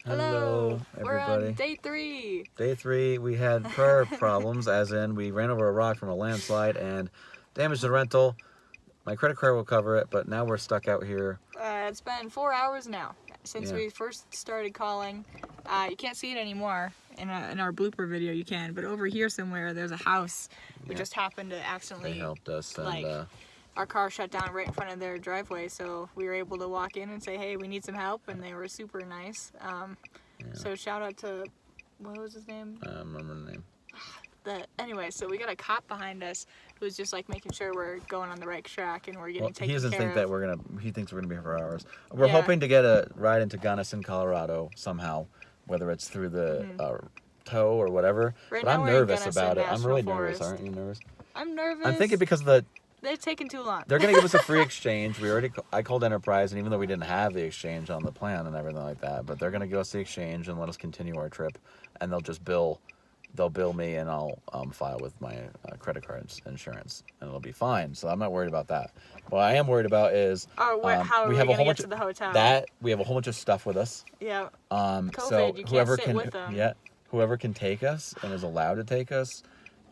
Hello, We're everybody. on day 3. Day 3, we had prayer problems, as in we ran over a rock from a landslide and damaged the rental. My credit card will cover it, but now we're stuck out here. It's been 4 hours now since Yeah. we first started calling. You can't see it anymore in our blooper video. You can, but over here somewhere there's a house. We Yeah. just happened to accidentally. They helped us, and like, our car shut down right in front of their driveway, so we were able to walk in and say, hey, we need some help, and they were super nice. So shout out to, what was his name? I don't remember the name. Anyway, so we got a cop behind us who's just like making sure we're going on the right track and we're getting taken care of. He doesn't think that he thinks we're gonna be here for hours. We're hoping to get a ride into Gunnison, Colorado somehow, whether it's through the tow or whatever. Right but now I'm we're in nervous Gunnison about it. I'm National really Forest. nervous. Aren't you nervous? I'm nervous. I'm thinking because they're taking too long. they're gonna give us a free exchange. I called Enterprise, and even though we didn't have the exchange on the plan and everything like that, but they're gonna give us the exchange and let us continue our trip, and they'll bill me, and I'll file with my credit card's insurance, and it'll be fine. So I'm not worried about that. What I am worried about is how are we gonna get to the hotel? We have a whole bunch of stuff with us. Yeah. COVID, so you whoever can't sit with them. Yeah, whoever can take us and is allowed to take us,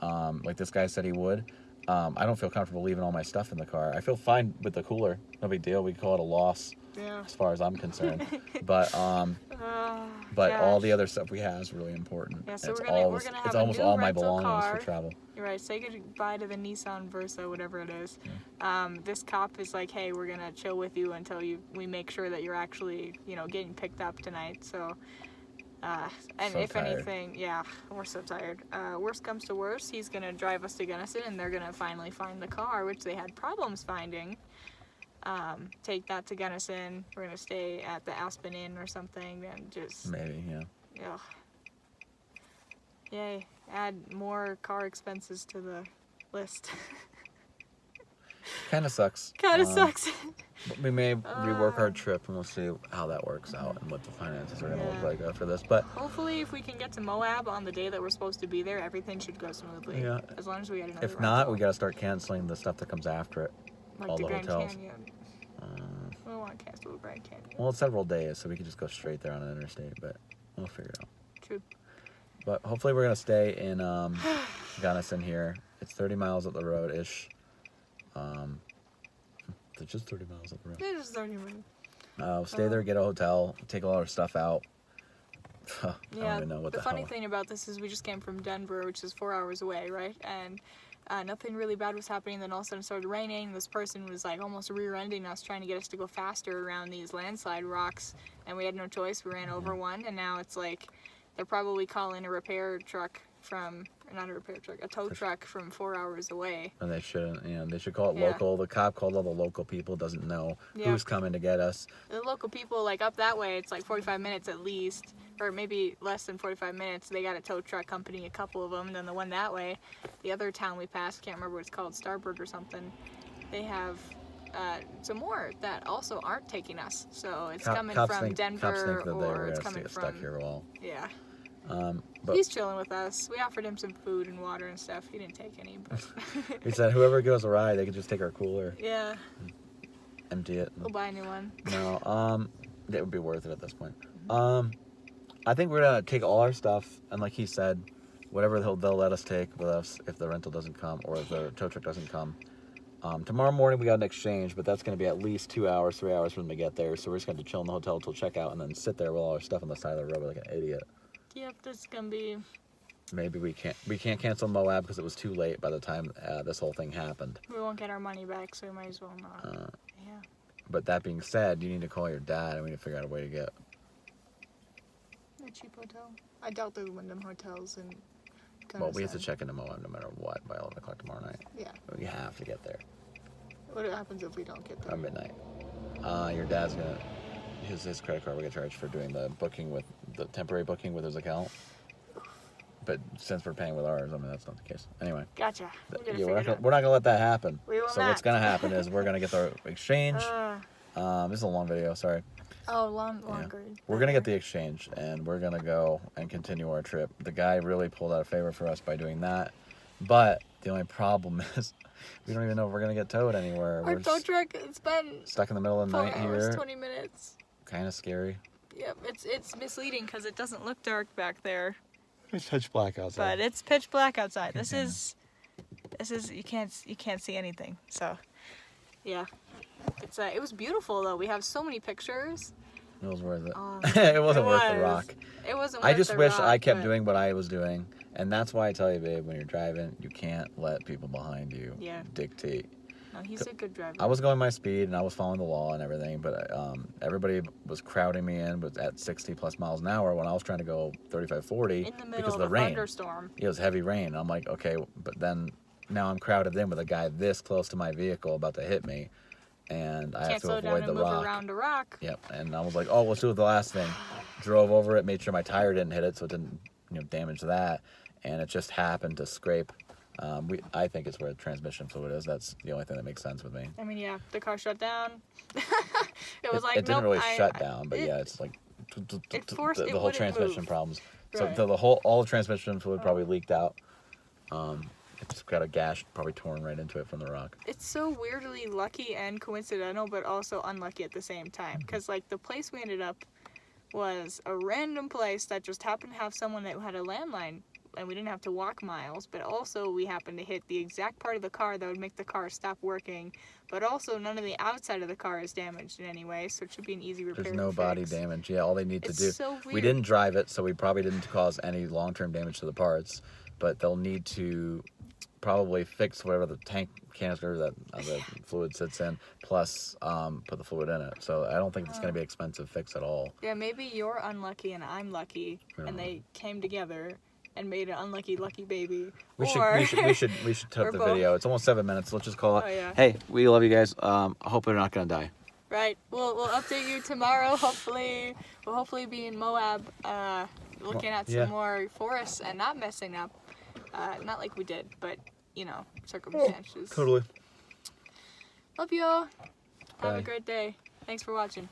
like this guy said he would. I don't feel comfortable leaving all my stuff in the car. I feel fine with the cooler. No big deal. We call it a loss, as far as I'm concerned. But all the other stuff we have is really important. Yeah, so it's we're gonna have it's a almost new all my rental belongings car. for travel. You're right. Say goodbye to the Nissan Versa, whatever it is. Yeah. This cop is like, hey, we're gonna chill with you until we make sure that you're actually, getting picked up tonight. So. And so if tired. anything, yeah, we're so tired. Worst comes to worst, he's gonna drive us to Gunnison, and they're gonna finally find the car, which they had problems finding. Take that to Gunnison. We're gonna stay at the Aspen Inn or something, and just maybe, yeah. Yeah. Yay! Add more car expenses to the list. Kind of sucks. Sucks. But we may rework our trip, and we'll see how that works out and what the finances are going to look like after this. But hopefully, if we can get to Moab on the day that we're supposed to be there, everything should go smoothly. Yeah. As long as we get another. If not, we got to start canceling the stuff that comes after it. Like all the Grand hotels. Canyon. We don't want to cancel the Grand Canyon. Well, it's several days, so we could just go straight there on an interstate, but we'll figure it out. True. But hopefully we're going to stay in Gunnison here. It's 30 miles up the road-ish. It's just 30 miles up the road. It is 30 minutes. We'll stay there, get a hotel, take all our stuff out. I don't even know what the funny thing about this is we just came from Denver, which is 4 hours away, right? And nothing really bad was happening. Then all of a sudden it started raining. This person was like almost rear-ending us, trying to get us to go faster around these landslide rocks. And we had no choice. We ran over one, and now it's like they're probably calling a repair truck a tow truck from 4 hours away. And they shouldn't, they should call it local. The cop called all the local people, doesn't know who's coming to get us. The local people, like up that way, it's like 45 minutes at least, or maybe less than 45 minutes. They got a tow truck company, a couple of them. And then the one that way, the other town we passed, can't remember what it's called, Starboard or something, they have some more that also aren't taking us. So it's coming from Denver, or it's coming from... stuck here a while. Yeah. But he's chilling with us. We offered him some food and water and stuff. He didn't take any, but he said whoever gives a ride, they could just take our cooler. Yeah. Empty it. We'll buy a new one. No, it would be worth it at this point. I think we're gonna take all our stuff, and like he said, whatever they'll let us take with us if the rental doesn't come or if the tow truck doesn't come. Tomorrow morning we got an exchange, but that's gonna be at least 2 hours, 3 hours for them to get there. So we're just gonna chill in the hotel till checkout and then sit there with all our stuff on the side of the road like an idiot. Yep, this is gonna be... Maybe we can't cancel Moab because it was too late by the time this whole thing happened. We won't get our money back, so we might as well not. Yeah. But that being said, you need to call your dad, and we need to figure out a way to get a cheap hotel. I doubt there's Wyndham hotels in Gunnison. Well, we have to check into Moab no matter what by 11 o'clock tomorrow night. Yeah. We have to get there. What happens if we don't get there? Or midnight. Your dad's gonna... His credit card will get charged for doing the temporary booking with his account. But since we're paying with ours, I mean, that's not the case. Anyway. Gotcha. We're not gonna let that happen. We will so not. What's gonna happen is we're gonna get the exchange. This is a long video, sorry. Oh, longer. Yeah. We're gonna get the exchange, and we're gonna go and continue our trip. The guy really pulled out a favor for us by doing that. But the only problem is we don't even know if we're gonna get towed anywhere. Our tow truck, it's been stuck in the middle of the night 4 hours, here. 20 minutes. Kind of scary. Yep, it's misleading because it doesn't look dark back there, It's pitch black outside. but it's pitch black outside. This Continue. is you can't see anything. So, yeah, it was beautiful though. We have so many pictures. It was worth it. Um, It wasn't worth the was. rock. It wasn't. I worth just the wish rock, I kept but- doing what I was doing, and that's why I tell you, babe, when you're driving, you can't let people behind you Yeah. dictate. No, he's a good driver. I was going my speed and I was following the law and everything, but everybody was crowding me in but at 60 plus miles an hour when I was trying to go 35, 40 in the middle because of of a the rain. thunderstorm. It was heavy rain. I'm like, okay, but then now I'm crowded in with a guy this close to my vehicle about to hit me, and I have Can't to slow down avoid and the move rock. around a rock. Yep, and I was like, oh, let's do the last thing. Drove over it, made sure my tire didn't hit it, so it didn't, damage that, and it just happened to scrape. I think it's where the transmission fluid is. That's the only thing that makes sense with me. I mean, yeah, the car shut down. It was like, it didn't nope, really shut down, but yeah, it's like it forced- the it whole wouldn't transmission move. problems. Right. So all the transmission fluid probably leaked out. It's got a gash probably torn right into it from the rock. It's so weirdly lucky and coincidental, but also unlucky at the same time. Because, like, the place we ended up was a random place that just happened to have someone that had a landline, and we didn't have to walk miles, but also we happened to hit the exact part of the car that would make the car stop working, but also none of the outside of the car is damaged in any way, so it should be an easy repair. There's no and body fix. damage. Yeah, all they need to It's do. so We weird. didn't drive it, so we probably didn't cause any long-term damage to the parts. But they'll need to probably fix whatever the tank canister that the fluid sits in, plus put the fluid in it. So I don't think it's going to be expensive fix at all. Yeah, maybe you're unlucky and I'm lucky, and they came together and made an unlucky lucky baby. We Or- should or took the both. video. It's almost 7 minutes. Let's just call it. Oh, yeah. Hey, we love you guys. I hope they're not going to die. Right. We'll update you tomorrow. Hopefully, we'll hopefully be in Moab, looking at some yeah. more forests and not messing up. Not like we did, but circumstances. Totally. Love you all. Have Bye. a great day. Thanks for watching.